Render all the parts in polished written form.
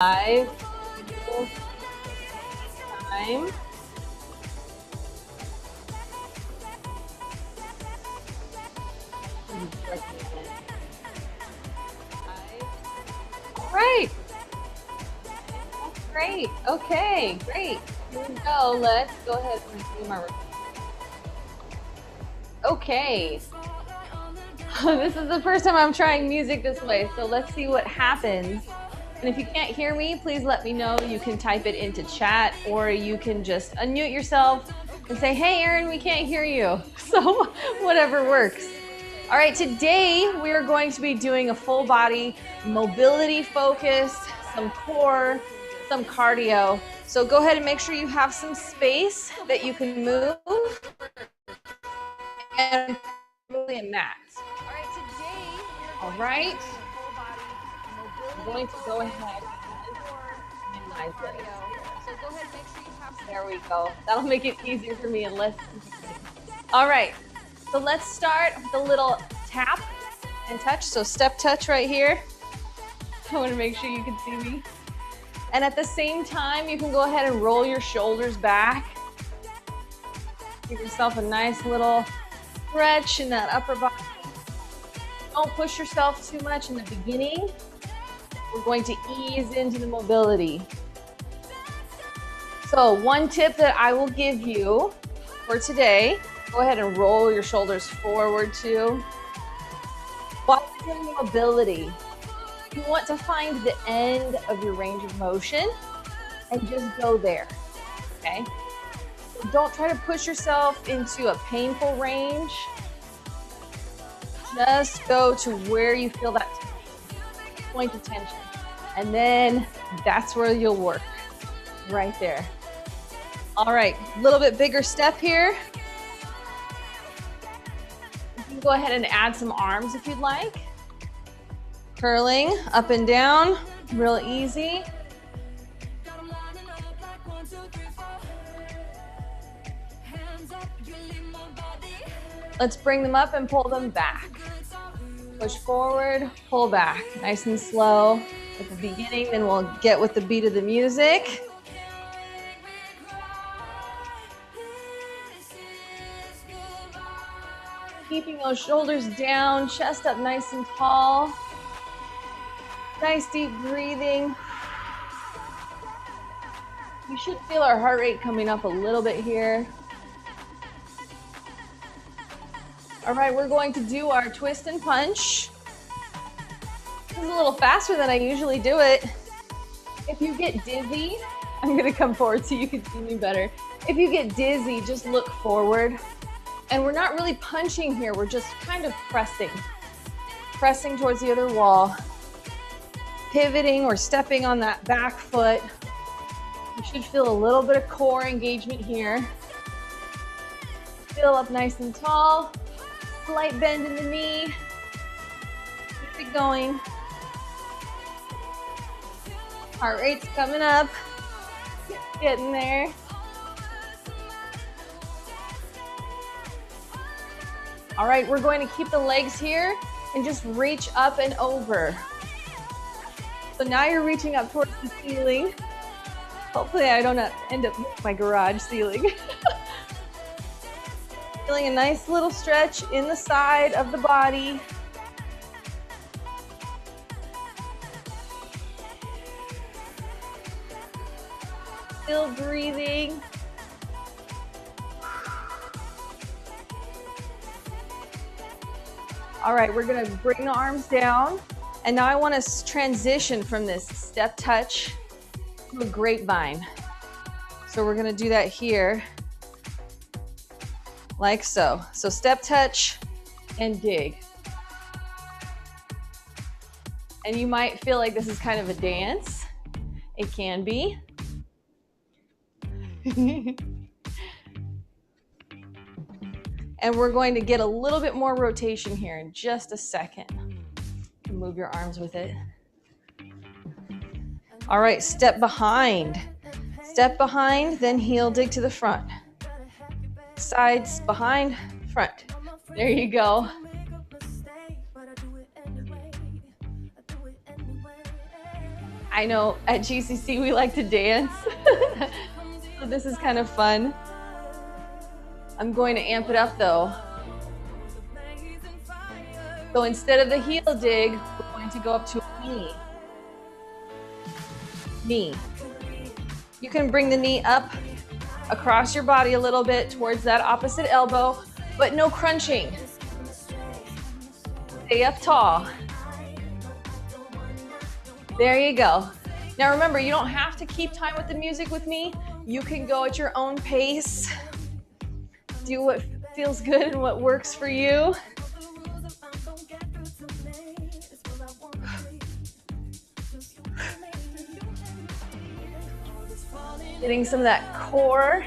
5, time. All right. Great. Okay, great. Here we go. Let's go ahead and resume our. Okay. This is the first time I'm trying music this way, so let's see what happens. And if you can't hear me, please let me know. You can type it into chat, or you can just unmute yourself and say, hey, Erin, we can't hear you. So whatever works. All right, today we are going to be doing a full body mobility focus, some core, some cardio. So go ahead and make sure you have some space that you can move and really a mat. All right, today. All right. I'm going to go ahead and minimize this. So go ahead and make sure you have some. There we go. That'll make it easier for me and less. All right. So let's start with a little tap and touch. So step touch right here. I want to make sure you can see me. And at the same time, you can go ahead and roll your shoulders back. Give yourself a nice little stretch in that upper body. Don't push yourself too much in the beginning. We're going to ease into the mobility. So one tip that I will give you for today, go ahead and roll your shoulders forward too. While you're doing mobility, you want to find the end of your range of motion and just go there, okay? So don't try to push yourself into a painful range. Just go to where you feel that point of tension. And then that's where you'll work, right there. All right, a little bit bigger step here. You can go ahead and add some arms if you'd like. Curling up and down, real easy. Let's bring them up and pull them back. Push forward, pull back, nice and slow at the beginning, then we'll get with the beat of the music. Keeping those shoulders down, chest up nice and tall. Nice deep breathing. You should feel our heart rate coming up a little bit here. All right, we're going to do our twist and punch. This is a little faster than I usually do it. If you get dizzy, I'm gonna come forward so you can see me better. If you get dizzy, just look forward. And we're not really punching here, we're just kind of pressing. Pressing towards the other wall. Pivoting or stepping on that back foot. You should feel a little bit of core engagement here. Feel up nice and tall. Slight bend in the knee. Keep it going. Heart rate's coming up. Getting there. All right, we're going to keep the legs here and just reach up and over. So now you're reaching up towards the ceiling. Hopefully I don't end up with my garage ceiling. Feeling a nice little stretch in the side of the body. Still breathing. All right, we're gonna bring the arms down. And now I wanna transition from this step touch to a grapevine. So we're gonna do that here. Like so. So step touch and dig. And you might feel like this is kind of a dance. It can be. And we're going to get a little bit more rotation here in just a second. You can move your arms with it. All right, step behind. Step behind, then heel dig to the front. Sides, behind, front. There you go. I know at GCC we like to dance. So this is kind of fun. I'm going to amp it up though. So instead of the heel dig, we're going to go up to a knee. Knee. You can bring the knee up across your body a little bit towards that opposite elbow, but no crunching. Stay up tall. There you go. Now remember, you don't have to keep time with the music with me. You can go at your own pace. Do what feels good and what works for you. Getting some of that core.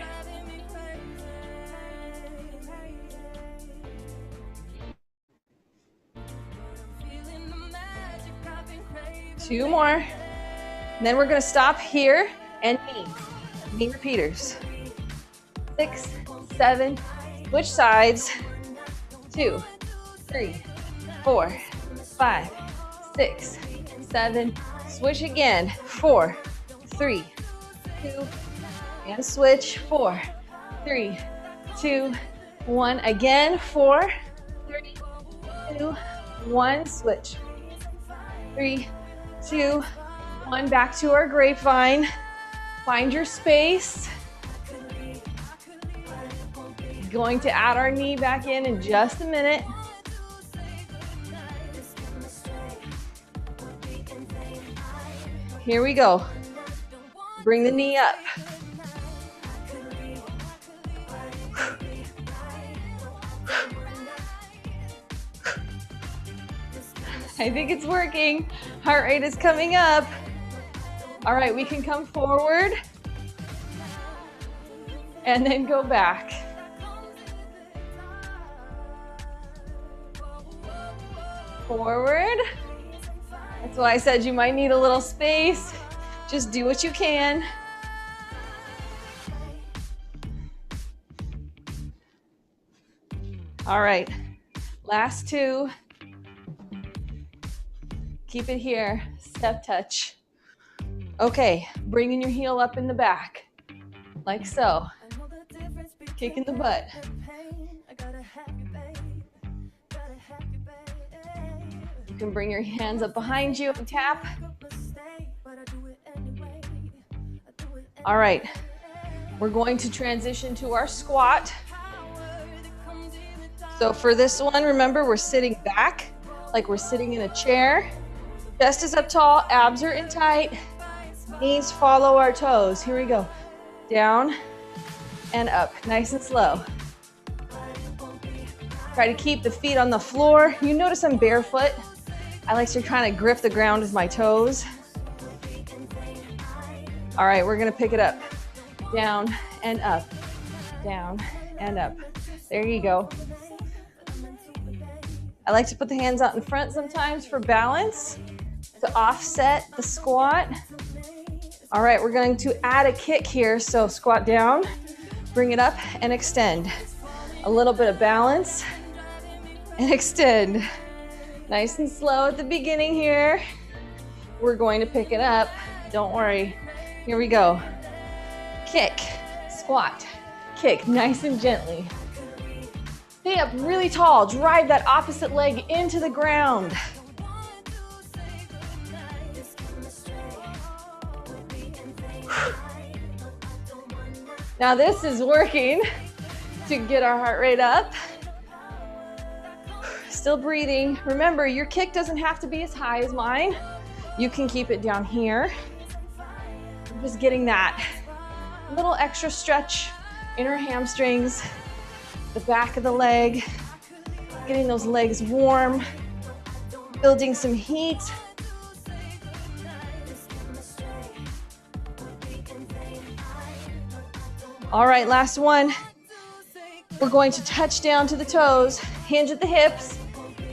Two more. And then we're gonna stop here and knee repeaters. 6, 7, switch sides. 2, 3, 4, 5, 6, 7, switch again. 4, 3, 2, and switch. 4, 3, 2, 1. Again. 4, 3, 2, 1. Switch. 3, 2, 1. Back to our grapevine. Find your space. Going to add our knee back in just a minute. Here we go. Bring the knee up. I think it's working. Heart rate is coming up. All right, we can come forward and then go back. Forward. That's why I said you might need a little space. Just do what you can. All right, last two. Keep it here, step touch. Okay, bringing your heel up in the back, like so. Kicking the butt. You can bring your hands up behind you and tap. All right, we're going to transition to our squat. So for this one, remember we're sitting back like we're sitting in a chair. Chest is up tall, abs are in tight, knees follow our toes. Here we go. Down and up, nice and slow. Try to keep the feet on the floor. You notice I'm barefoot. I like to kind of grip the ground with my toes. All right, we're gonna pick it up. Down and up, down and up. There you go. I like to put the hands out in front sometimes for balance, to offset the squat. All right, we're going to add a kick here. So squat down, bring it up and extend. A little bit of balance and extend. Nice and slow at the beginning here. We're going to pick it up. Don't worry. Here we go. Kick, squat, kick, nice and gently. Stay up really tall. Drive that opposite leg into the ground. Now this is working to get our heart rate up. Still breathing. Remember, your kick doesn't have to be as high as mine. You can keep it down here. I'm just getting that little extra stretch in our hamstrings, the back of the leg, getting those legs warm, building some heat. All right, last one. We're going to touch down to the toes, hinge at the hips,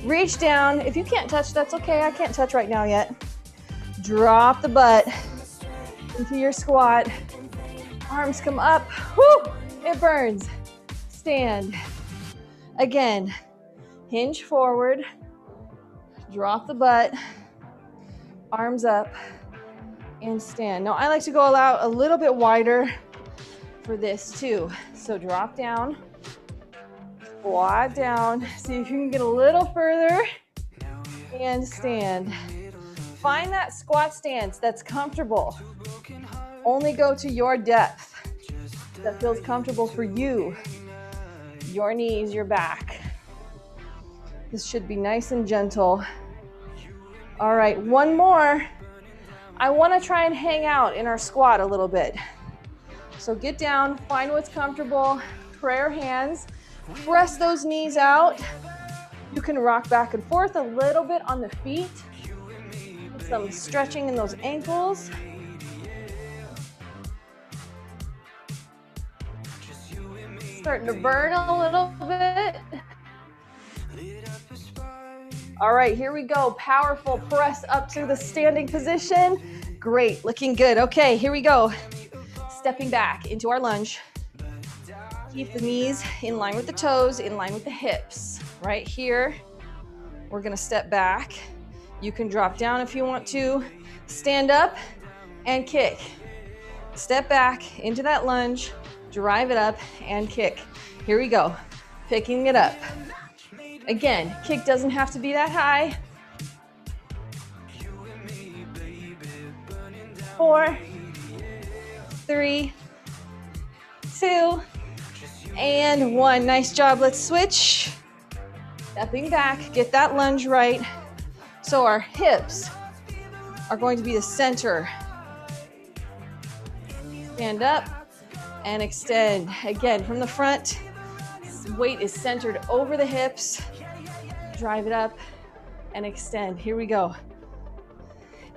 reach down. If you can't touch, that's okay. I can't touch right now yet. Drop the butt into your squat. Arms come up. Whoo, it burns. Stand. Again, hinge forward. Drop the butt. Arms up. and stand. Now I like to go out a little bit wider for this too. So drop down, squat down, see if you can get a little further, and stand. Find that squat stance that's comfortable. Only go to your depth that feels comfortable for you, your knees, your back. This should be nice and gentle. All right, one more. I want to try and hang out in our squat a little bit. So get down, find what's comfortable, prayer hands, press those knees out. You can rock back and forth a little bit on the feet. Some stretching in those ankles. Starting to burn a little bit. All right, here we go. Powerful press up to the standing position. Great, looking good. Okay, here we go. Stepping back into our lunge. Keep the knees in line with the toes, in line with the hips. Right here, we're gonna step back. You can drop down if you want to. Stand up and kick. Step back into that lunge, drive it up and kick. Here we go, picking it up. Again, kick doesn't have to be that high. 4, 3, 2, and 1. Nice job, let's switch. Stepping back, get that lunge right. So our hips are going to be the center. Stand up and extend. Again, from the front, weight is centered over the hips. Drive it up and extend. Here we go.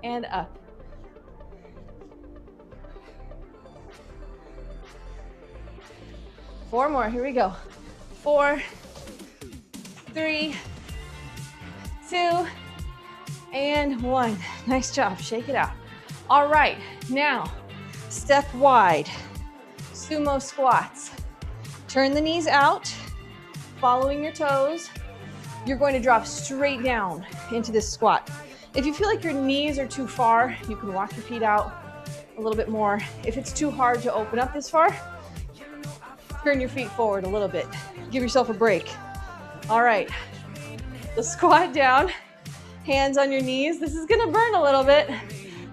And up. Four more, here we go. 4, 3, 2, and 1. Nice job, shake it out. All right, now step wide, sumo squats. Turn the knees out, following your toes. You're going to drop straight down into this squat. If you feel like your knees are too far, you can walk your feet out a little bit more. If it's too hard to open up this far, turn your feet forward a little bit. Give yourself a break. All right, so squat down, hands on your knees. This is gonna burn a little bit.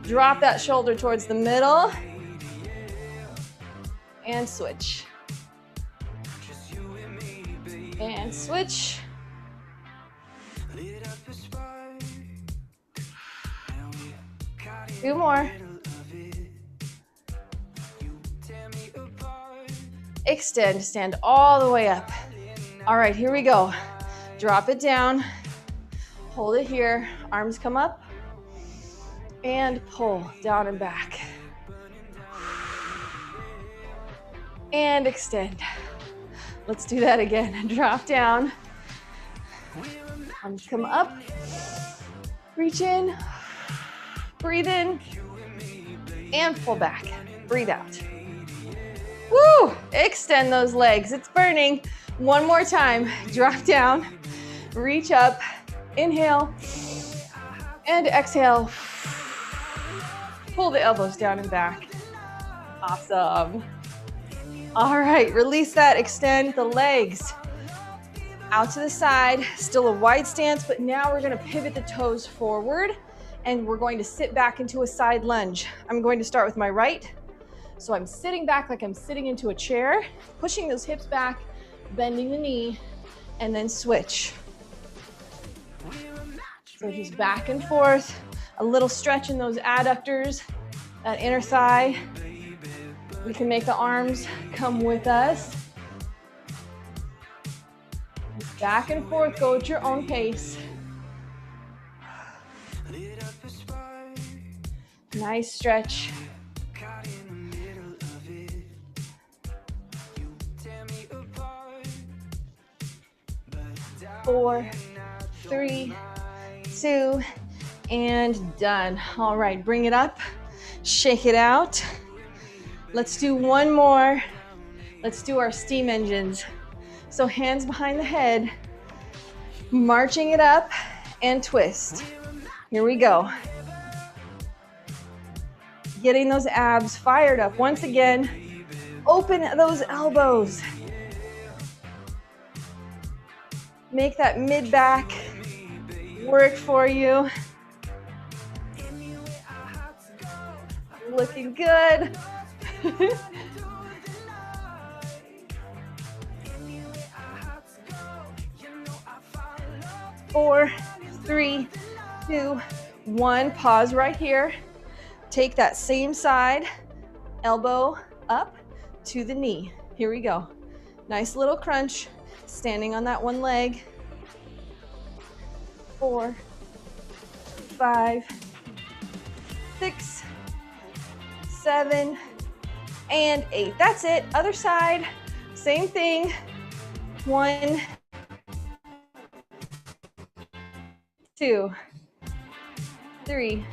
Drop that shoulder towards the middle and switch. And switch. 2 more. Extend, stand all the way up. All right, here we go. Drop it down, hold it here, arms come up, and pull down and back. And extend. Let's do that again. Drop down, arms come up, reach in, breathe in, and pull back. Breathe out. Woo! Extend those legs, it's burning. One more time, drop down, reach up, inhale, and exhale. Pull the elbows down and back. Awesome. All right, release that, extend the legs out to the side, still a wide stance, but now we're gonna pivot the toes forward and we're going to sit back into a side lunge. I'm going to start with my right. So I'm sitting back like I'm sitting into a chair, pushing those hips back, bending the knee, and then switch. So just back and forth, a little stretch in those adductors, that inner thigh. We can make the arms come with us. Just back and forth, go at your own pace. Nice stretch. 4, 3, 2, and done. All right, bring it up, shake it out. Let's do one more. Let's do our steam engines. So hands behind the head, marching it up and twist. Here we go. getting those abs fired up. Once again, open those elbows. Make that mid-back work for you. Looking good. 4, 3, 2, 1. Pause right here. Take that same side, elbow up to the knee. Here we go. Nice little crunch, standing on that one leg. 4, 5, 6, 7, and 8. That's it. Other side, same thing. 1, 2, 3,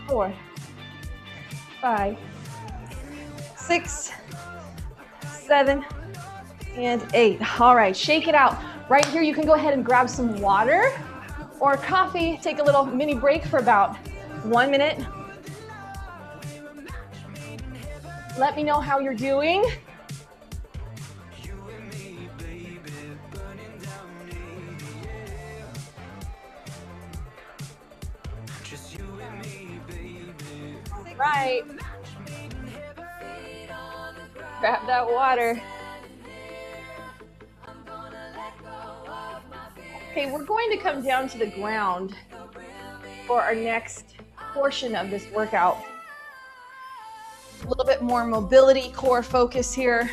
4, 5, 6, 7, and 8. All right, shake it out. Right here, you can go ahead and grab some water or coffee. Take a little mini break for about 1 minute. Let me know how you're doing. Right. Grab that water. Okay, we're going to come down to the ground for our next portion of this workout. A little bit more mobility, core focus here.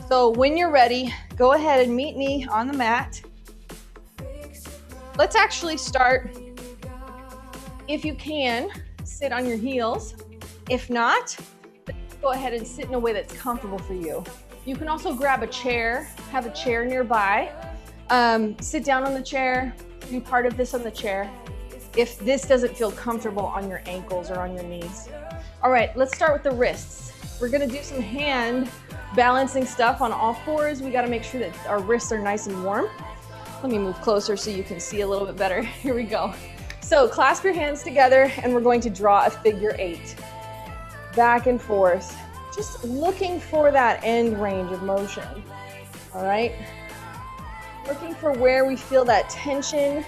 So when you're ready, go ahead and meet me on the mat. Let's actually start, if you can, sit on your heels. If not, go ahead and sit in a way that's comfortable for you. You can also grab a chair, have a chair nearby. Sit down on the chair, do part of this on the chair if this doesn't feel comfortable on your ankles or on your knees. All right, let's start with the wrists. We're gonna do some hand balancing stuff on all fours. We gotta make sure that our wrists are nice and warm. Let me move closer so you can see a little bit better. Here we go. So clasp your hands together and we're going to draw a figure 8. Back and forth, just looking for that end range of motion. All right, looking for where we feel that tension.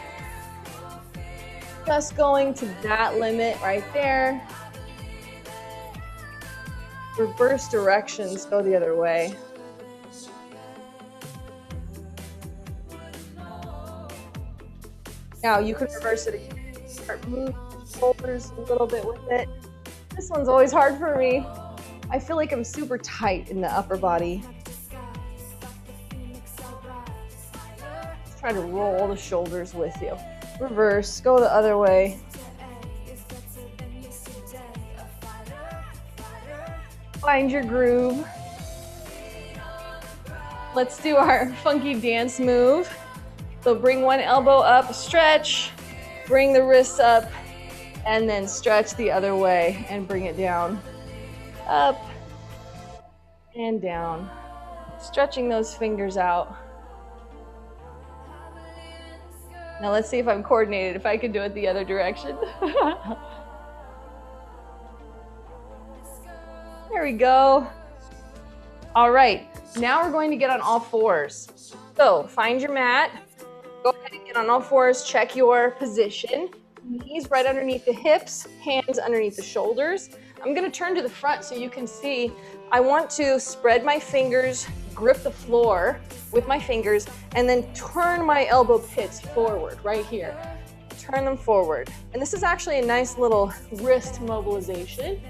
Just going to that limit right there. Reverse directions, go the other way. Now you can reverse it again. Start moving shoulders a little bit with it. This one's always hard for me. I feel like I'm super tight in the upper body. Try to roll the shoulders with you. Reverse, go the other way. Find your groove. Let's do our funky dance move. So bring one elbow up, stretch, bring the wrists up, and then stretch the other way and bring it down. Up and down. Stretching those fingers out. Now let's see if I'm coordinated, if I can do it the other direction. There we go. All right, now we're going to get on all fours. So find your mat. Go ahead and get on all fours, check your position. Knees right underneath the hips, hands underneath the shoulders. I'm gonna turn to the front so you can see. I want to spread my fingers, grip the floor with my fingers, and then turn my elbow pits forward right here. Turn them forward. And this is actually a nice little wrist mobilization.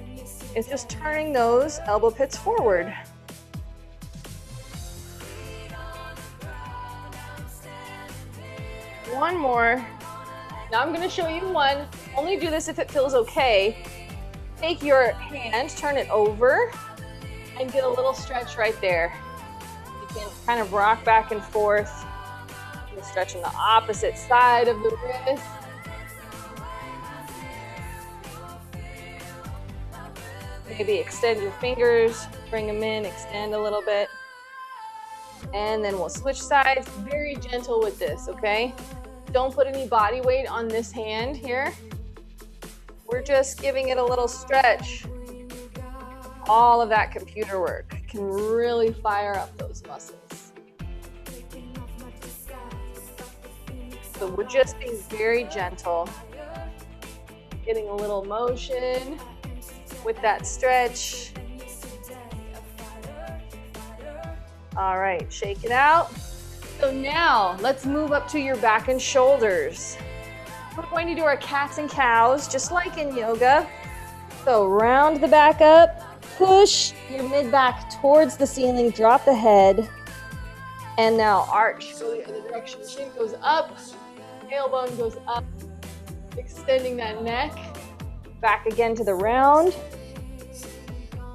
It's just turning those elbow pits forward. One more. Now I'm going to show you one. Only do this if it feels okay. Take your hand, turn it over, and get a little stretch right there. You can kind of rock back and forth. You can stretch on the opposite side of the wrist. Maybe extend your fingers, bring them in, extend a little bit. And then we'll switch sides. Very gentle with this, okay? Don't put any body weight on this hand here. We're we're just giving it a little stretch. All of that computer work can really fire up those muscles. So we're just being very gentle, getting a little motion with that stretch. All right, shake it out. So now let's move up to your back and shoulders. We're going to do our cats and cows, just like in yoga. So round the back up, push your mid-back towards the ceiling, drop the head, and now arch, go the other direction. Chin goes up, tailbone goes up, extending that neck. Back again to the round.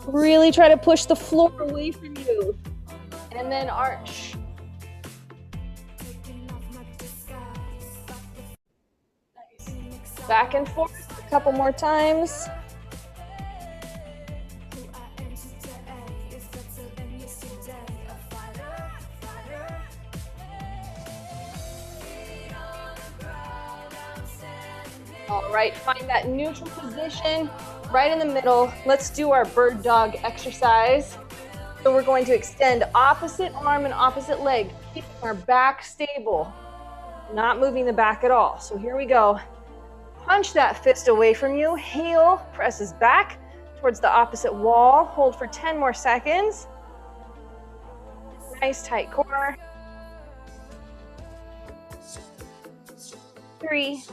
Really try to push the floor away from you. And then arch. Nice. Back and forth a couple more times. All right, find that neutral position right in the middle. Let's do our bird dog exercise. So we're going to extend opposite arm and opposite leg, keeping our back stable, not moving the back at all. So here we go. Punch that fist away from you. Heel presses back towards the opposite wall. Hold for 10 more seconds. Nice tight core. 3,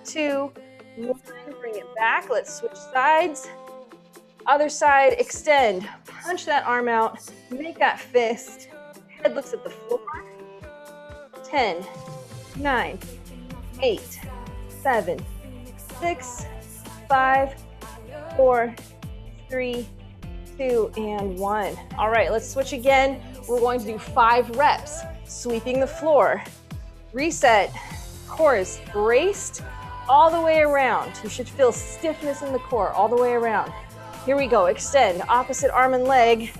2, 1. Bring it back. Let's switch sides. Other side, extend. Punch that arm out. Make that fist. Head looks at the floor. 10, 9, 8, 7, 6, 5, 4, 3, 2, and 1. All right, let's switch again. We're going to do 5 reps. Sweeping the floor. Reset. Core is braced all the way around. You should feel stiffness in the core all the way around. Here we go. Extend. Opposite arm and leg.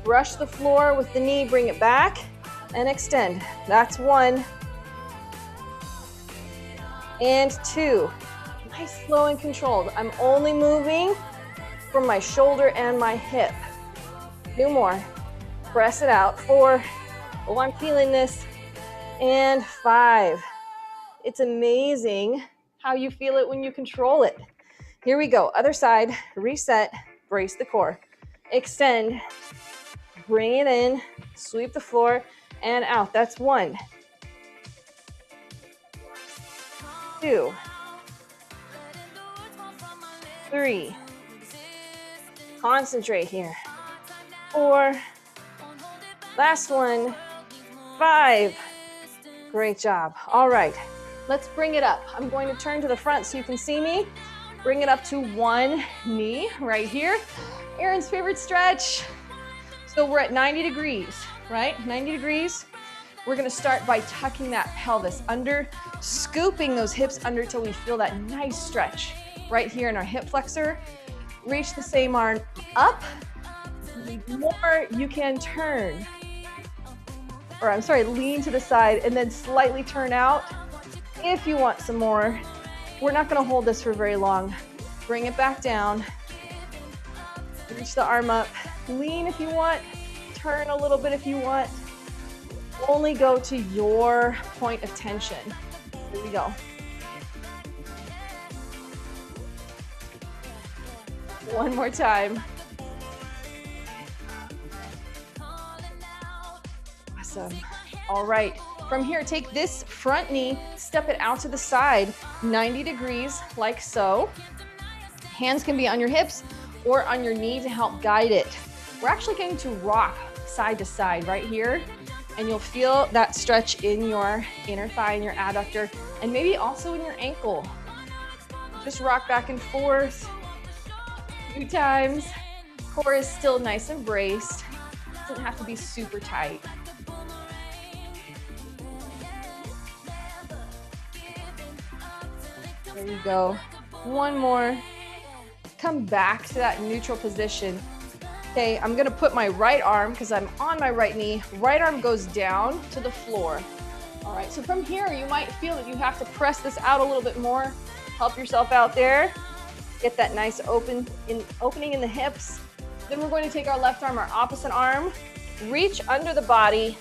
Brush the floor with the knee. Bring it back and extend. That's 1. And 2. Nice, slow and controlled. I'm only moving from my shoulder and my hip. 2 more. Press it out. 4. Oh, I'm feeling this. And 5. It's amazing how you feel it when you control it. Here we go. Other side. Reset. Brace the core. Extend. Bring it in. Sweep the floor and out. That's 1. 2. 3. Concentrate here. 4. Last one. 5. Great job. All right. Let's bring it up. I'm going to turn to the front so you can see me. Bring it up to 1 knee right here. Erin's favorite stretch. So we're at 90 degrees, right? 90 degrees. We're gonna start by tucking that pelvis under, scooping those hips under till we feel that nice stretch right here in our hip flexor. Reach the same arm up. More, you can turn. Or I'm sorry, lean to the side and then slightly turn out. If you want some more, we're not gonna hold this for very long. Bring it back down. Reach the arm up. Lean if you want. Turn a little bit if you want. Only go to your point of tension. Here we go. One more time. Awesome. All right. From here, take this front knee, step it out to the side, 90 degrees, like so. Hands can be on your hips or on your knee to help guide it. We're actually going to rock side to side right here, and you'll feel that stretch in your inner thigh and your adductor, and maybe also in your ankle. Just rock back and forth a few times. Core is still nice and braced. Doesn't have to be super tight. There you go. One more. Come back to that neutral position. Okay, I'm gonna put my right arm, because I'm on my right knee, right arm goes down to the floor. All right, so from here, you might feel that you have to press this out a little bit more. Help yourself out there. Get that nice opening in the hips. Then we're going to take our left arm, our opposite arm, reach under the body.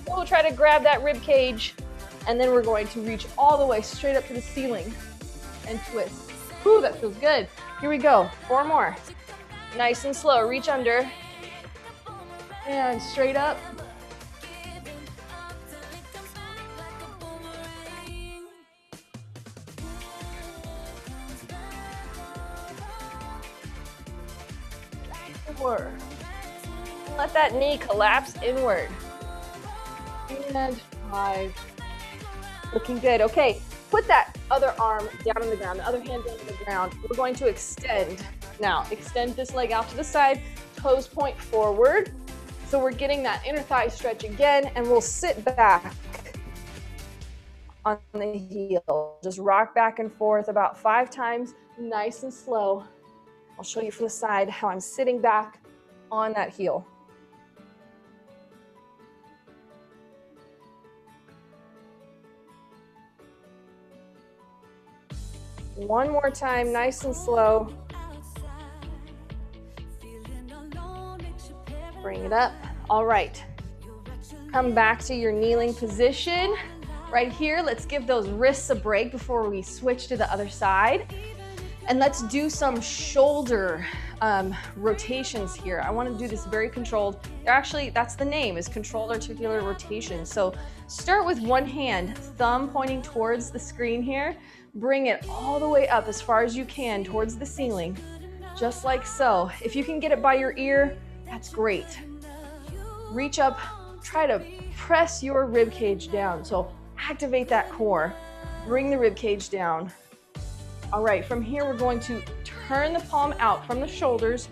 We'll try to grab that rib cage, and then we're going to reach all the way straight up to the ceiling and twist. Whew, that feels good. Here we go, 4 more. Nice and slow, reach under, and straight up. Forward. Let that knee collapse inward. And 5. Looking good. Okay, put that other arm down on the ground, the other hand down on the ground. We're going to extend. Now, extend this leg out to the side, toes point forward. So we're getting that inner thigh stretch again, and we'll sit back on the heel. Just rock back and forth about 5 times, nice and slow. I'll show you from the side how I'm sitting back on that heel. One more time, nice and slow. Bring it up. All right. Come back to your kneeling position. Right here, let's give those wrists a break before we switch to the other side. And let's do some shoulder rotations here. I want to do this very controlled. Actually, that's the name, is controlled articular rotation. So start with one hand, thumb pointing towards the screen here. Bring it all the way up as far as you can towards the ceiling, just like so. If you can get it by your ear, that's great. Reach up, try to press your rib cage down. So activate that core, bring the rib cage down. All right, from here, we're going to turn the palm out from the shoulders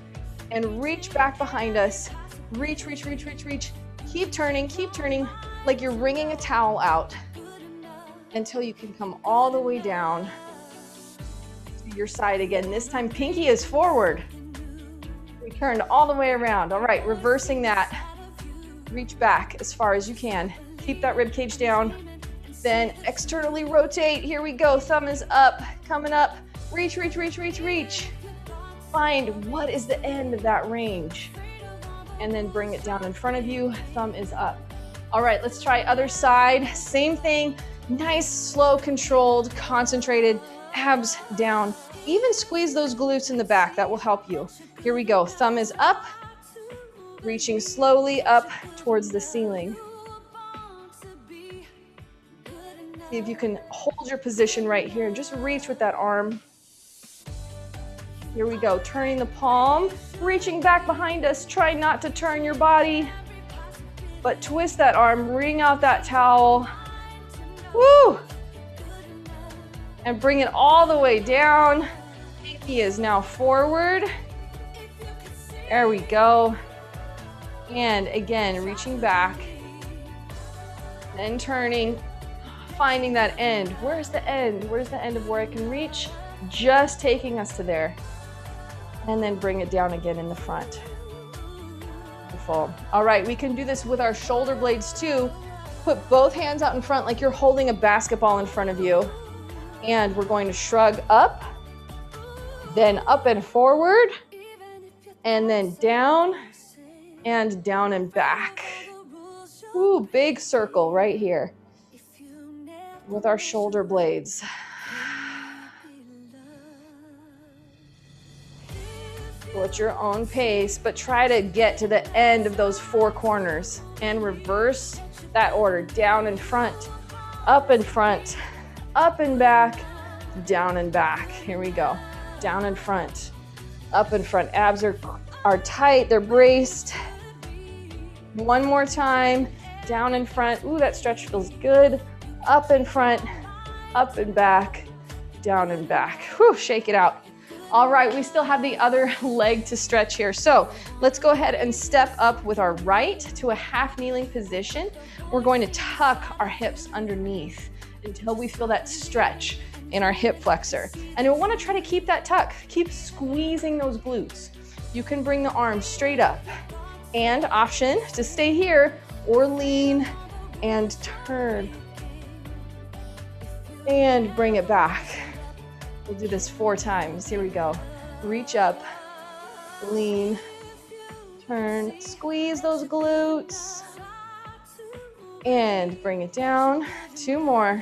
and reach back behind us. Reach, reach, reach, reach, reach. Keep turning like you're wringing a towel out until you can come all the way down to your side again. This time, pinky is forward. We turned all the way around. All right, reversing that. Reach back as far as you can. Keep that rib cage down. Then externally rotate. Here we go. Thumb is up, coming up. Reach, reach, reach, reach, reach. Find what is the end of that range. And then bring it down in front of you. Thumb is up. All right, let's try other side. Same thing. Nice, slow, controlled, concentrated, abs down. Even squeeze those glutes in the back. That will help you. Here we go. Thumb is up. Reaching slowly up towards the ceiling. See if you can hold your position right here. Just reach with that arm. Here we go. Turning the palm, reaching back behind us. Try not to turn your body, but twist that arm, wring out that towel. Woo! And bring it all the way down. Pinky is now forward. There we go. And again, reaching back. Then turning, finding that end. Where's the end? Where's the end of where I can reach? Just taking us to there. And then bring it down again in the front. Beautiful. All right, we can do this with our shoulder blades too. Put both hands out in front like you're holding a basketball in front of you. And we're going to shrug up, then up and forward, and then down and back. Ooh, big circle right here with our shoulder blades. Go at your own pace, but try to get to the end of those 4 corners and reverse that order. Down and front, up and front, up and back, down and back. Here we go. Down and front, up and front. Abs are tight, they're braced. One more time. Down and front. Ooh, that stretch feels good. Up and front, up and back, down and back. Whew, shake it out. All right, we still have the other leg to stretch here. So let's go ahead and step up with our right to a half kneeling position. We're going to tuck our hips underneath until we feel that stretch in our hip flexor. And we want to try to keep that tuck. Keep squeezing those glutes. You can bring the arms straight up. And option to stay here or lean and turn. And bring it back. We'll do this 4 times. Here we go. Reach up, lean, turn, squeeze those glutes, and bring it down. 2 more.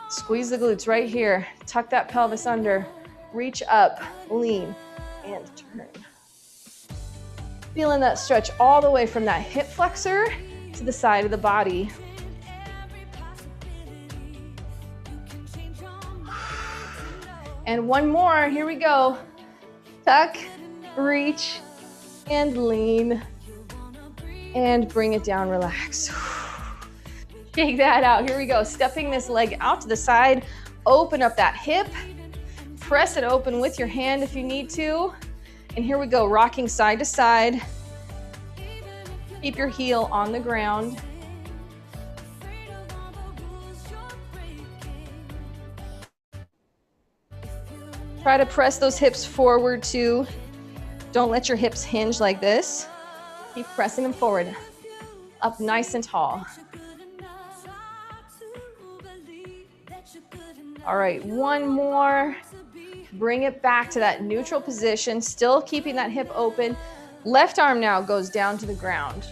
Squeeze the glutes right here. Tuck that pelvis under. Reach up, lean, and turn. Feeling that stretch all the way from that hip flexor to the side of the body. And 1 more, here we go. Tuck, reach, and lean. And bring it down, relax. Shake that out, here we go. Stepping this leg out to the side, open up that hip, press it open with your hand if you need to. And here we go, rocking side to side. Keep your heel on the ground. Try to press those hips forward too. Don't let your hips hinge like this. Keep pressing them forward. Up nice and tall. All right, 1 more. Bring it back to that neutral position, still keeping that hip open. Left arm now goes down to the ground.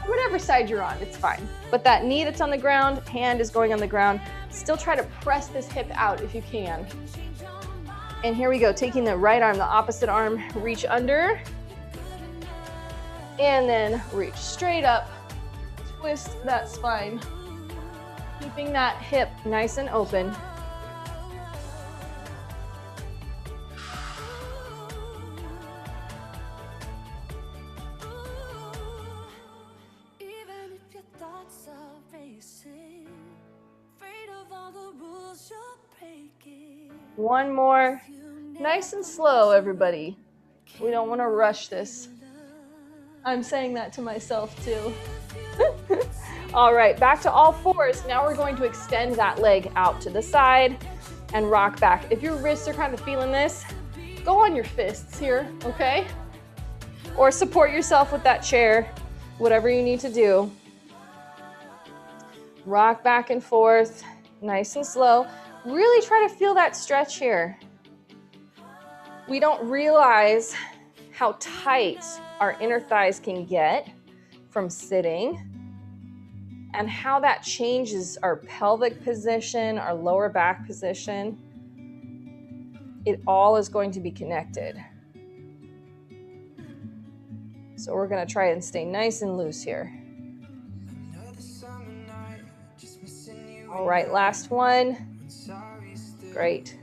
Whatever side you're on, it's fine. But that knee that's on the ground, hand is going on the ground. Still try to press this hip out if you can. And here we go, taking the right arm, the opposite arm, reach under. And then reach straight up, twist that spine. Keeping that hip nice and open. One more, nice and slow, everybody. We don't want to rush this. I'm saying that to myself too. All right, back to all fours. Now we're going to extend that leg out to the side and rock back. If your wrists are kind of feeling this, go on your fists here, okay? Or support yourself with that chair, whatever you need to do. Rock back and forth, nice and slow. Really try to feel that stretch here. We don't realize how tight our inner thighs can get from sitting and how that changes our pelvic position, our lower back position. It all is going to be connected. So we're going to try and stay nice and loose here. All right, last one. Great.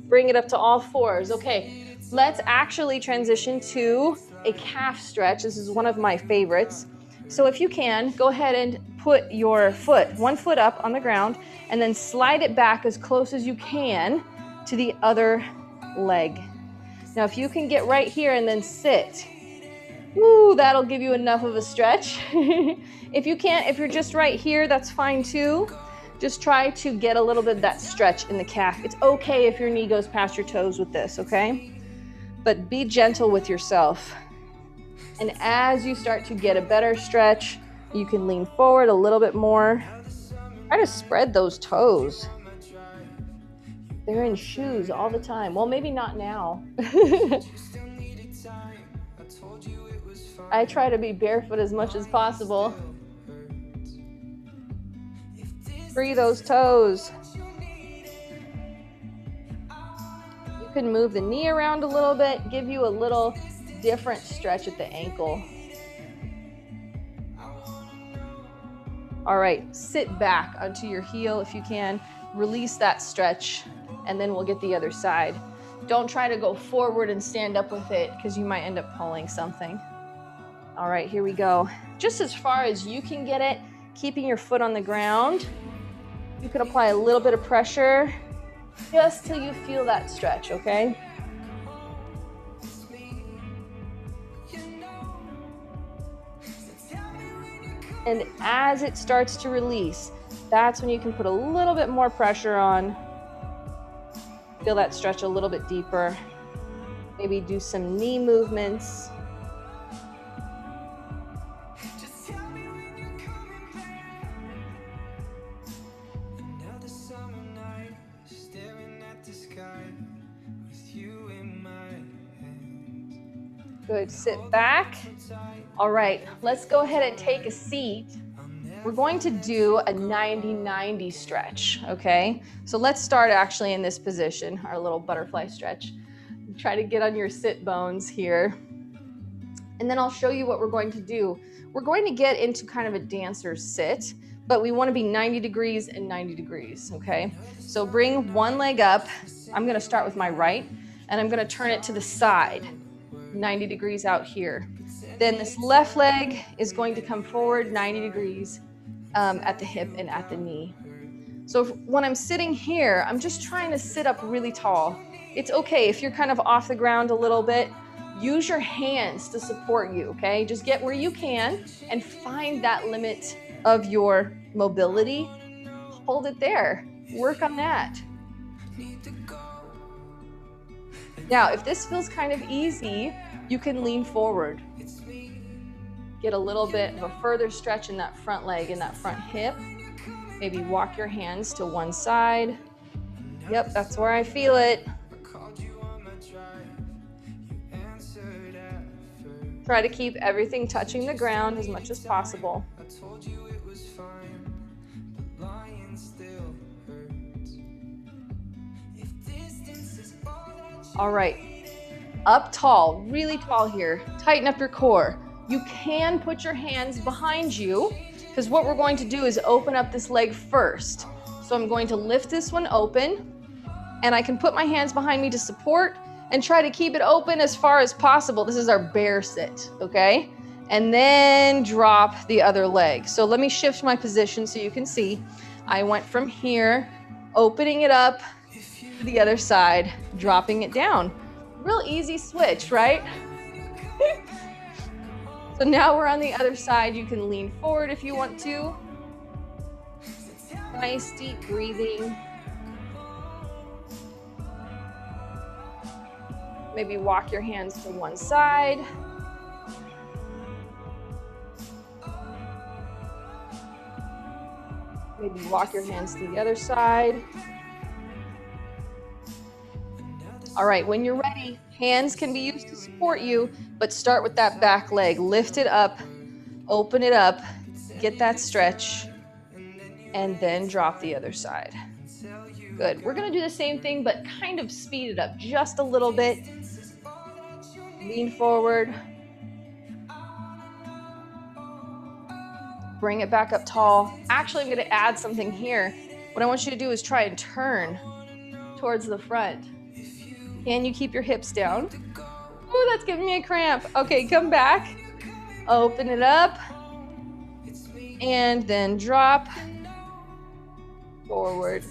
Bring it up to all fours. Okay, let's actually transition to a calf stretch. This is one of my favorites. So if you can, go ahead and put your foot, 1 foot up on the ground, and then slide it back as close as you can to the other leg. Now, if you can get right here and then sit, woo, that'll give you enough of a stretch. If you can't, if you're just right here, that's fine too. Just try to get a little bit of that stretch in the calf. It's okay if your knee goes past your toes with this, okay? But be gentle with yourself. And as you start to get a better stretch, you can lean forward a little bit more. Try to spread those toes. They're in shoes all the time. Well, maybe not now. I try to be barefoot as much as possible. Free those toes. You can move the knee around a little bit, give you a little different stretch at the ankle. All right, sit back onto your heel if you can. Release that stretch, and then we'll get the other side. Don't try to go forward and stand up with it because you might end up pulling something. All right, here we go. Just as far as you can get it, keeping your foot on the ground. You can apply a little bit of pressure just till you feel that stretch, okay? And as it starts to release, that's when you can put a little bit more pressure on. Feel that stretch a little bit deeper. Maybe do some knee movements. Good, sit back. All right, let's go ahead and take a seat. We're going to do a 90-90 stretch, okay? So let's start actually in this position, our little butterfly stretch. Try to get on your sit bones here. And then I'll show you what we're going to do. We're going to get into kind of a dancer sit, but we want to be 90 degrees and 90 degrees, okay? So bring one leg up. I'm going to start with my right, and I'm going to turn it to the side, 90 degrees out here. Then this left leg is going to come forward 90 degrees at the hip and at the knee. So when I'm sitting here, I'm just trying to sit up really tall. It's okay if you're kind of off the ground a little bit. Use your hands to support you, okay? Just get where you can and find that limit of your mobility. Hold it there. Work on that. Now, if this feels kind of easy, you can lean forward. Get a little bit of a further stretch in that front leg and that front hip. Maybe walk your hands to one side. Yep, that's where I feel it. Try to keep everything touching the ground as much as possible. All right, up tall, really tall here. Tighten up your core. You can put your hands behind you because what we're going to do is open up this leg first. So I'm going to lift this one open and I can put my hands behind me to support and try to keep it open as far as possible. This is our bear sit, okay? And then drop the other leg. So let me shift my position so you can see. I went from here, opening it up to the other side, dropping it down. Real easy switch, right? So now we're on the other side. You can lean forward if you want to. Nice deep breathing. Maybe walk your hands to one side. Maybe walk your hands to the other side. All right, when you're ready, hands can be used to support you, but start with that back leg. Lift it up, open it up, get that stretch, and then drop the other side. Good. We're going to do the same thing, but kind of speed it up just a little bit. Lean forward. Bring it back up tall. Actually, I'm going to add something here. What I want you to do is try and turn towards the front. Can you keep your hips down? Oh, that's giving me a cramp. Okay, come back. Open it up. And then drop. Forward.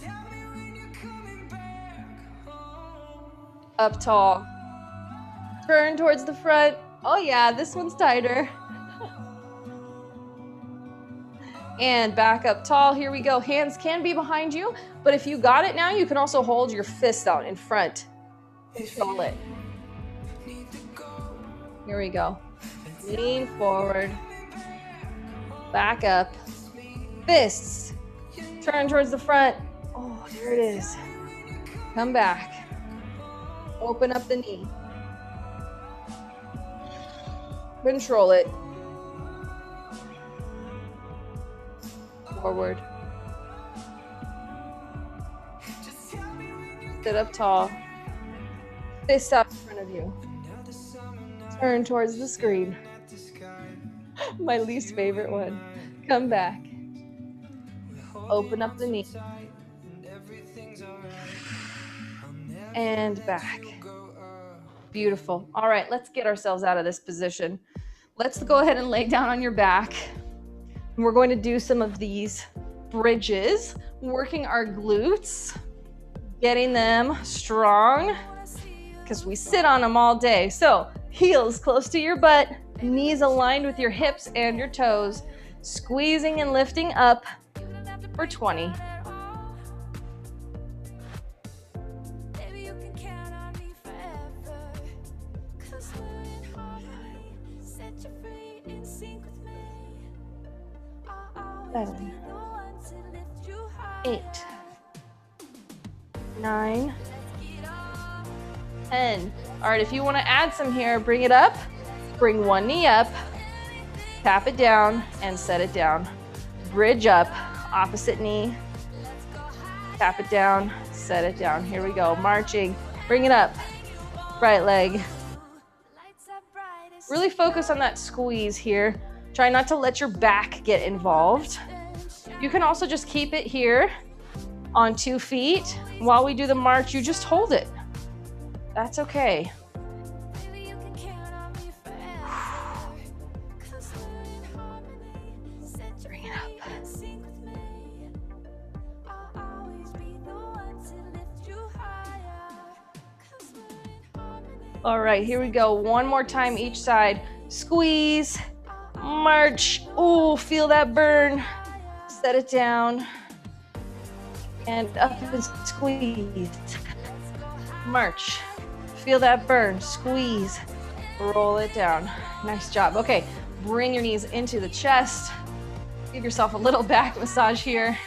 Up tall. Turn towards the front. Oh yeah, this one's tighter. And back up tall. Here we go. Hands can be behind you, but if you got it now, you can also hold your fists out in front. Control it. Here we go. Lean forward. Back up. Fists. Turn towards the front. Oh, there it is. Come back. Open up the knee. Control it. Forward. Sit up tall. Fists out in front of you. Turn towards the screen. My least favorite one. Come back. Open up the knee. And back. Beautiful. All right, let's get ourselves out of this position. Let's go ahead and lay down on your back. And we're going to do some of these bridges, working our glutes, getting them strong because we sit on them all day. So heels close to your butt, knees aligned with your hips and your toes, squeezing and lifting up for 20. Seven, 8, 9, 10. All right, if you want to add some here, bring it up Bring one knee up, tap it down, and set it down. Bridge up, opposite knee, tap it down, set it down. Here we go, marching. Bring it up, right leg. Really focus on that squeeze here. Try not to let your back get involved. You can also just keep it here on 2 feet. While we do the march, you just hold it. That's okay. Bring it up. All right, here we go. One more time each side. Squeeze, march. Oh, feel that burn. Set it down. And up and squeeze. March. Feel that burn. Squeeze. Roll it down. Nice job. Okay, bring your knees into the chest. Give yourself a little back massage here.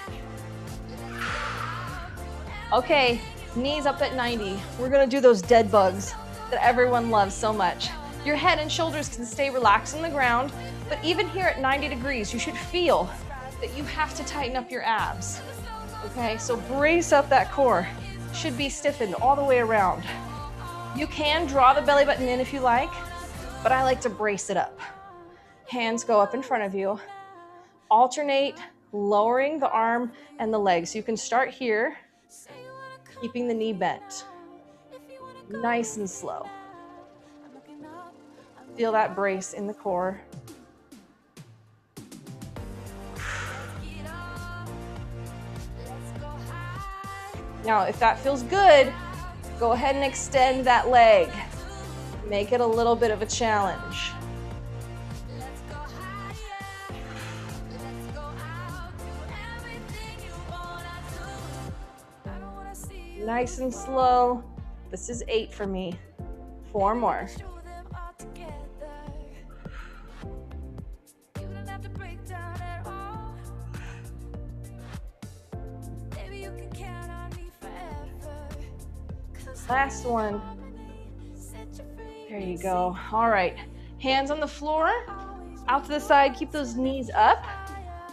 Okay, knees up at 90. We're gonna do those dead bugs that everyone loves so much. Your head and shoulders can stay relaxed on the ground, but even here at 90 degrees, you should feel that you have to tighten up your abs. Okay, so brace up that core. Should be stiffened all the way around. You can draw the belly button in if you like, but I like to brace it up. Hands go up in front of you. Alternate lowering the arm and the leg. So you can start here, keeping the knee bent. Nice and slow. Feel that brace in the core. Now, if that feels good, go ahead and extend that leg. Make it a little bit of a challenge. Nice and slow. This is 8 for me. 4 more. Last one. There you go. All right. Hands on the floor, out to the side. Keep those knees up.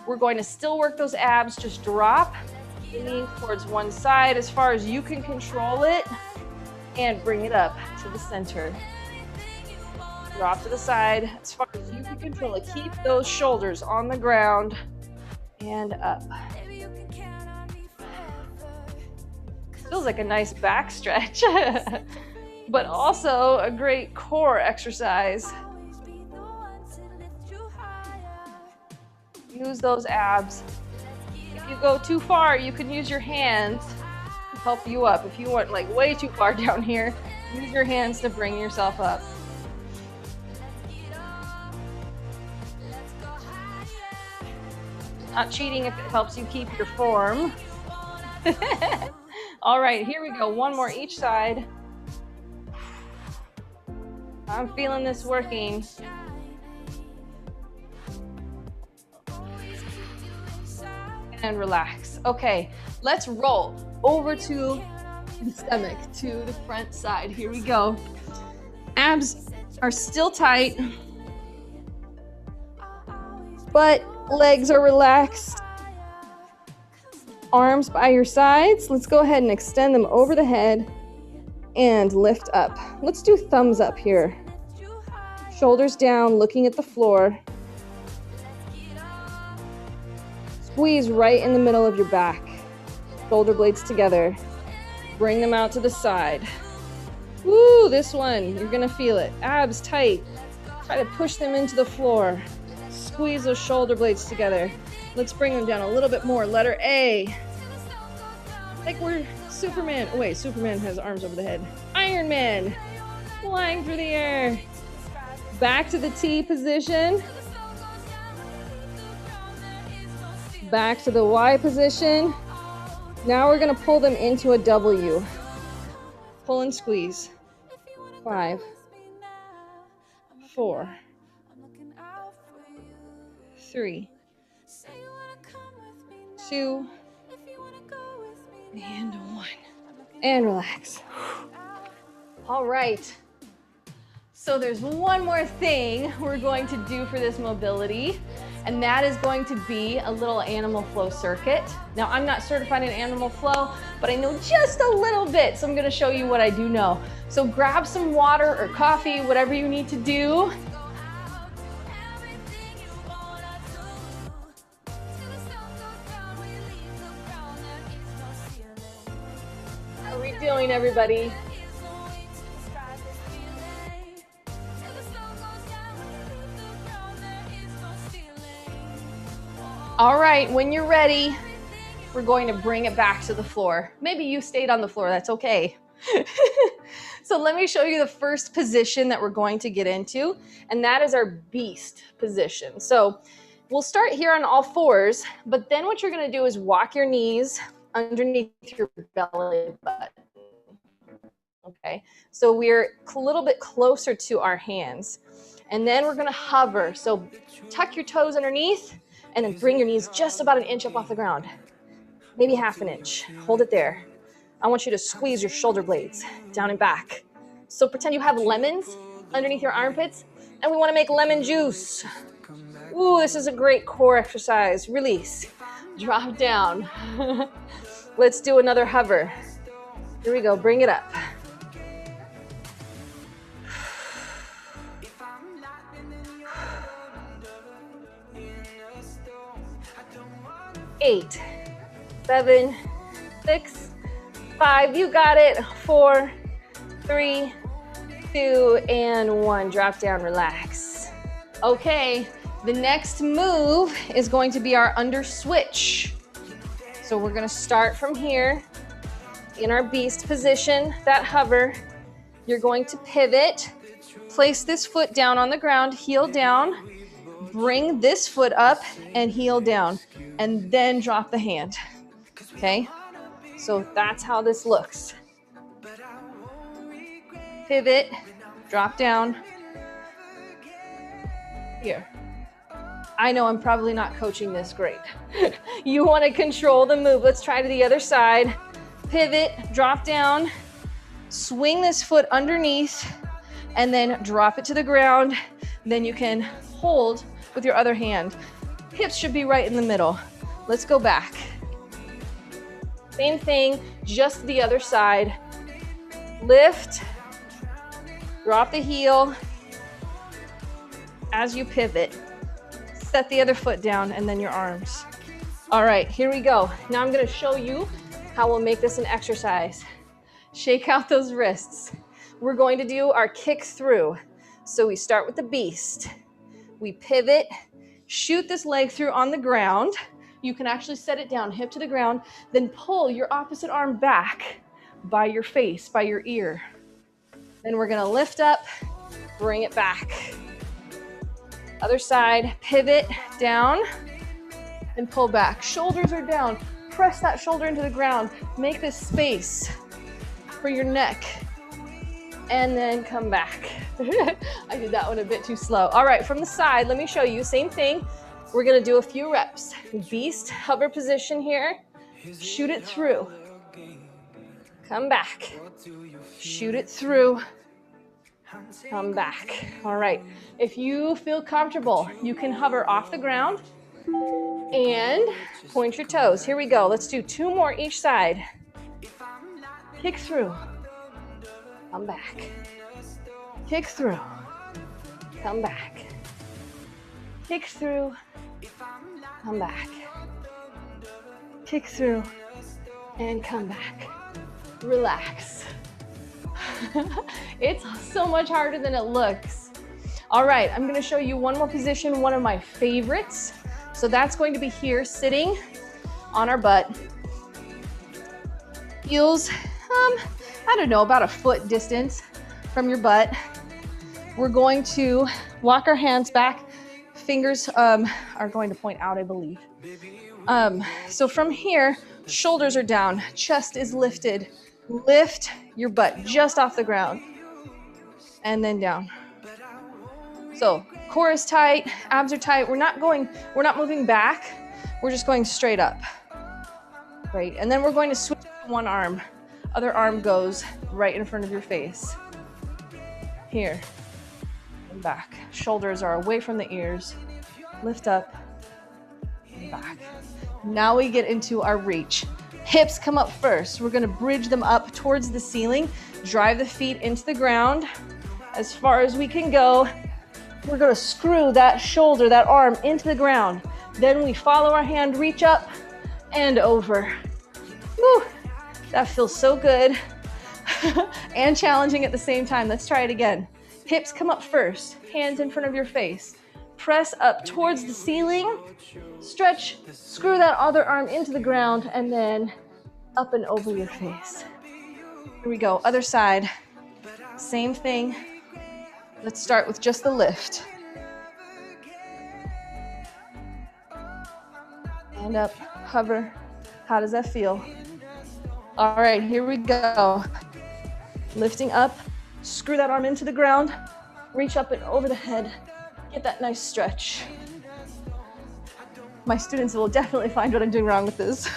We're going to still work those abs. Just drop the knees towards one side as far as you can control it and bring it up to the center. Drop to the side as far as you can control it. Keep those shoulders on the ground and up. Feels like a nice back stretch, but also a great core exercise. Use those abs. If you go too far, you can use your hands to help you up. If you went like way too far down here, use your hands to bring yourself up. Not cheating if it helps you keep your form. All right, here we go. One more each side. I'm feeling this working. And relax. Okay, let's roll over to the stomach, to the front side. Here we go. Abs are still tight, but legs are relaxed. Arms by your sides. Let's go ahead and extend them over the head and lift up. Let's do thumbs up here. Shoulders down, looking at the floor. Squeeze right in the middle of your back. Shoulder blades together. Bring them out to the side. Woo, this one, you're gonna feel it. Abs tight. Try to push them into the floor. Squeeze those shoulder blades together. Let's bring them down a little bit more. Letter A. Like we're Superman. Oh, wait, Superman has arms over the head. Iron Man. Flying through the air. Back to the T position. Back to the Y position. Now we're going to pull them into a W. Pull and squeeze. 5, 4, 3, 2, and 1. And relax. All right. So there's one more thing we're going to do for this mobility, and that is going to be a little animal flow circuit. Now, I'm not certified in animal flow, but I know just a little bit, so I'm gonna show you what I do know. So grab some water or coffee, whatever you need to do. How are we doing, everybody? All right, when you're ready, we're going to bring it back to the floor. Maybe you stayed on the floor, that's okay. So let me show you the first position that we're going to get into, and that is our beast position. So we'll start here on all fours, but then what you're gonna do is walk your knees underneath your belly button. Okay, so we're a little bit closer to our hands. And then we're gonna hover. So tuck your toes underneath and then bring your knees just about an inch up off the ground. Maybe half an inch. Hold it there. I want you to squeeze your shoulder blades down and back. So pretend you have lemons underneath your armpits, and we wanna make lemon juice. Ooh, this is a great core exercise. Release, drop down. Let's do another hover. Here we go, bring it up. 8, 7, 6, 5, you got it. 4, 3, 2, and 1. Drop down, relax. Okay, the next move is going to be our under switch. So we're gonna start from here in our beast position, that hover. You're going to pivot, place this foot down on the ground, heel down, bring this foot up and heel down, and then drop the hand, okay? So that's how this looks. Pivot, drop down. Here. I know I'm probably not coaching this great. You want to control the move. Let's try to the other side. Pivot, drop down, swing this foot underneath, and then drop it to the ground. Then you can hold with your other hand. Hips should be right in the middle. Let's go back. Same thing, just the other side. Lift, drop the heel. As you pivot, set the other foot down and then your arms. All right, here we go. Now I'm gonna show you how we'll make this an exercise. Shake out those wrists. We're going to do our kick through. So we start with the beast. We pivot, shoot this leg through on the ground. You can actually set it down, hip to the ground, then pull your opposite arm back by your face, by your ear. Then we're gonna lift up, bring it back. Other side, pivot down and pull back. Shoulders are down. Press that shoulder into the ground. Make this space for your neck. And then come back. I did that one a bit too slow. All right, from the side, let me show you. Same thing. We're gonna do a few reps. Beast, hover position here. Shoot it through. Come back. Shoot it through. Come back. All right. If you feel comfortable, you can hover off the ground and point your toes. Here we go. Let's do 2 more each side. Kick through. Come back. Kick through. Come back. Kick through. Come back. Kick through and come back. Relax. It's so much harder than it looks. All right, I'm gonna show you one more position, one of my favorites. So that's going to be here, sitting on our butt. Heels, I don't know, about a foot distance from your butt. We're going to walk our hands back. Fingers are going to point out, I believe. So from here, shoulders are down, chest is lifted. Lift your butt just off the ground and then down. So core is tight, abs are tight. We're not moving back. We're just going straight up. Great. And then we're going to switch to one arm. Other arm goes right in front of your face. Here. and back. Shoulders are away from the ears. Lift up and back. Now we get into our reach. Hips come up first. We're gonna bridge them up towards the ceiling, drive the feet into the ground as far as we can go. We're gonna screw that shoulder, that arm into the ground. Then we follow our hand, reach up and over. Woo, that feels so good and challenging at the same time. Let's try it again. Hips come up first, hands in front of your face. Press up towards the ceiling, stretch, screw that other arm into the ground, and then up and over your face. Here we go, other side. Same thing. Let's start with just the lift. And up, hover. How does that feel? All right, here we go. Lifting up, screw that arm into the ground, reach up and over the head. Get that nice stretch. My students will definitely find what I'm doing wrong with this.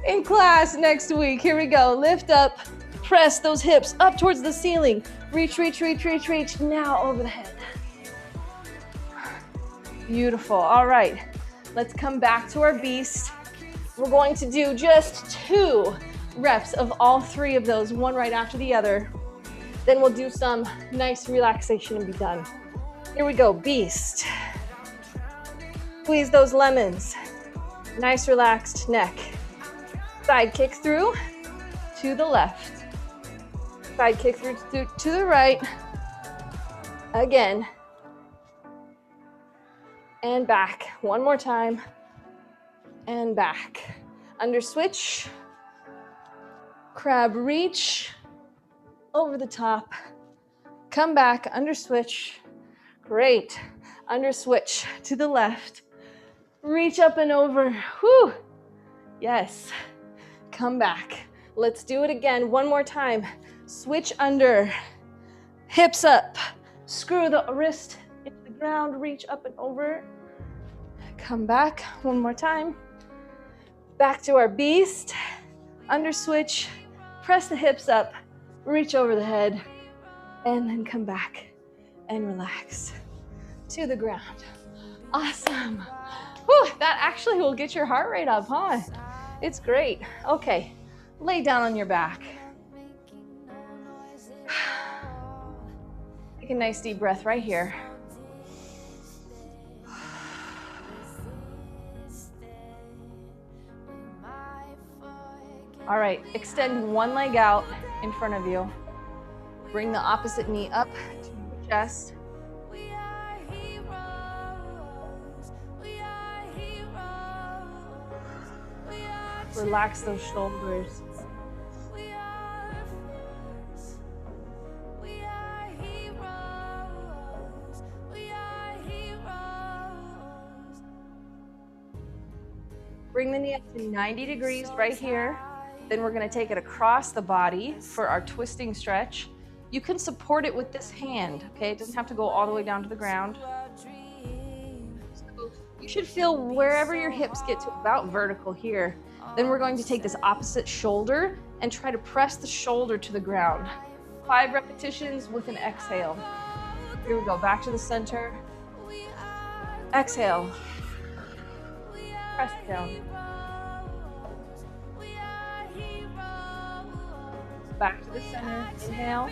In class next week, here we go. Lift up, press those hips up towards the ceiling. Reach, reach, reach, reach, reach. Now over the head. Beautiful, all right. Let's come back to our beast. We're going to do just 2 reps of all 3 of those, one right after the other. Then we'll do some nice relaxation and be done. Here we go, beast. Squeeze those lemons. Nice relaxed neck. Side kick through to the left. Side kick through to the right. Again. And back. One more time. And back. Under switch. Crab reach. Over the top. Come back, under switch. Great. Under switch to the left. Reach up and over. Whew. Yes. Come back. Let's do it again. One more time. Switch under. Hips up. Screw the wrist into the ground. Reach up and over. Come back. One more time. Back to our beast. Under switch. Press the hips up. Reach over the head. And then come back and relax to the ground. Awesome. Whew, that actually will get your heart rate up, huh? It's great. Okay, lay down on your back. Take a nice deep breath right here. All right, extend one leg out in front of you. Bring the opposite knee up to your chest. Relax those shoulders. Bring the knee up to 90 degrees right here. Then we're going to take it across the body for our twisting stretch. You can support it with this hand, okay? It doesn't have to go all the way down to the ground. So you should feel wherever your hips get to about vertical here. Then we're going to take this opposite shoulder and try to press the shoulder to the ground. 5 repetitions with an exhale. Here we go, back to the center. Exhale. Press down. Back to the center, inhale.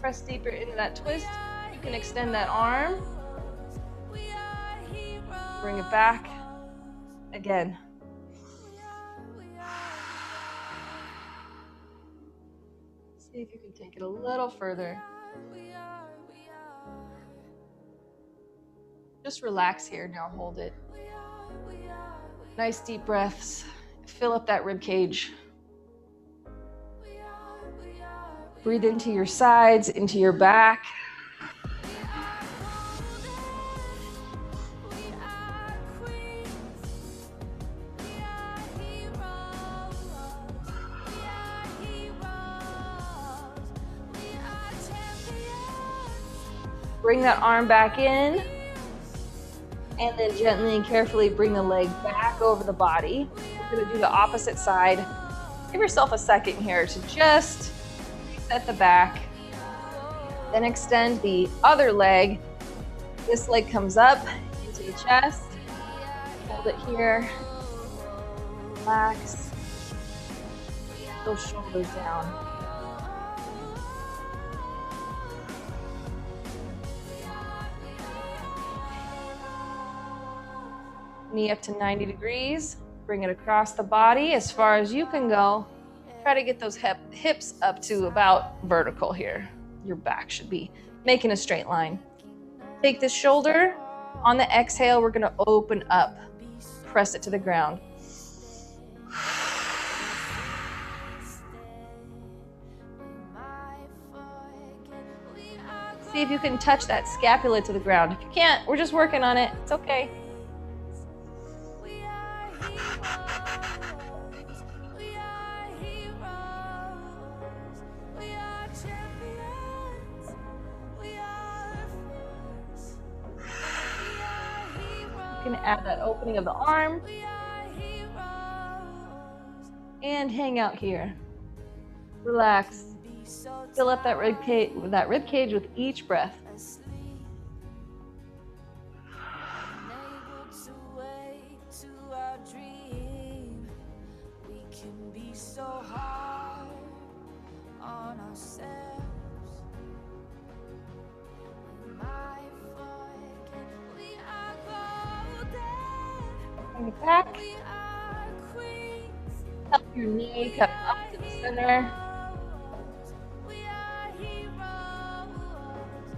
Press deeper into that twist. You can extend that arm. Bring it back. Again. See if you can take it a little further. Just relax here, now hold it. Nice deep breaths. Fill up that rib cage. Breathe into your sides, into your back. Bring that arm back in. And then gently and carefully bring the leg back over the body. We're gonna do the opposite side. Give yourself a second here to just at the back. Then extend the other leg. This leg comes up into the chest. Hold it here. Relax. Those shoulders down. Knee up to 90 degrees. Bring it across the body as far as you can go. Try to get those hips up to about vertical here. Your back should be making a straight line. Take this shoulder. On the exhale, we're gonna open up. Press it to the ground. See if you can touch that scapula to the ground. If you can't, we're just working on it. It's okay. You can add that opening of the arm and hang out here. Relax. Fill up that rib cage with each breath. Bring it back. Help your knee come up to the center.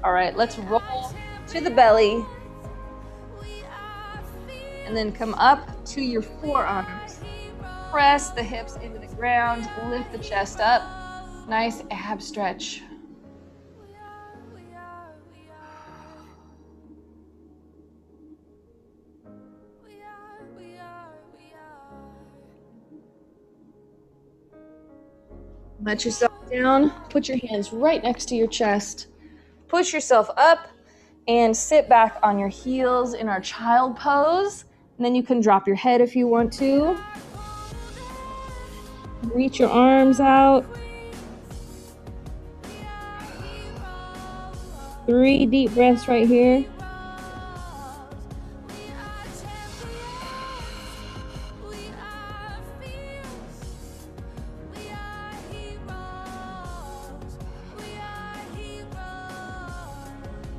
All right, let's roll to the belly. And then come up to your forearms. Press the hips into the ground. Lift the chest up. Nice ab stretch. Let yourself down. Put your hands right next to your chest. Push yourself up and sit back on your heels in our child pose. And then you can drop your head if you want to. Reach your arms out. 3 deep breaths right here.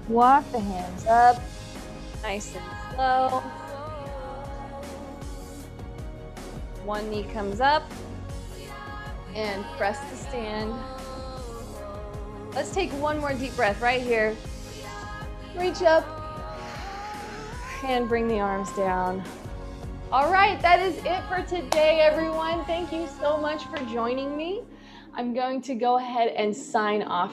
Walk the hands up, nice and slow. One knee comes up and press to stand. Let's take one more deep breath right here. Reach up and bring the arms down. All right, that is it for today, everyone. Thank you so much for joining me. I'm going to go ahead and sign off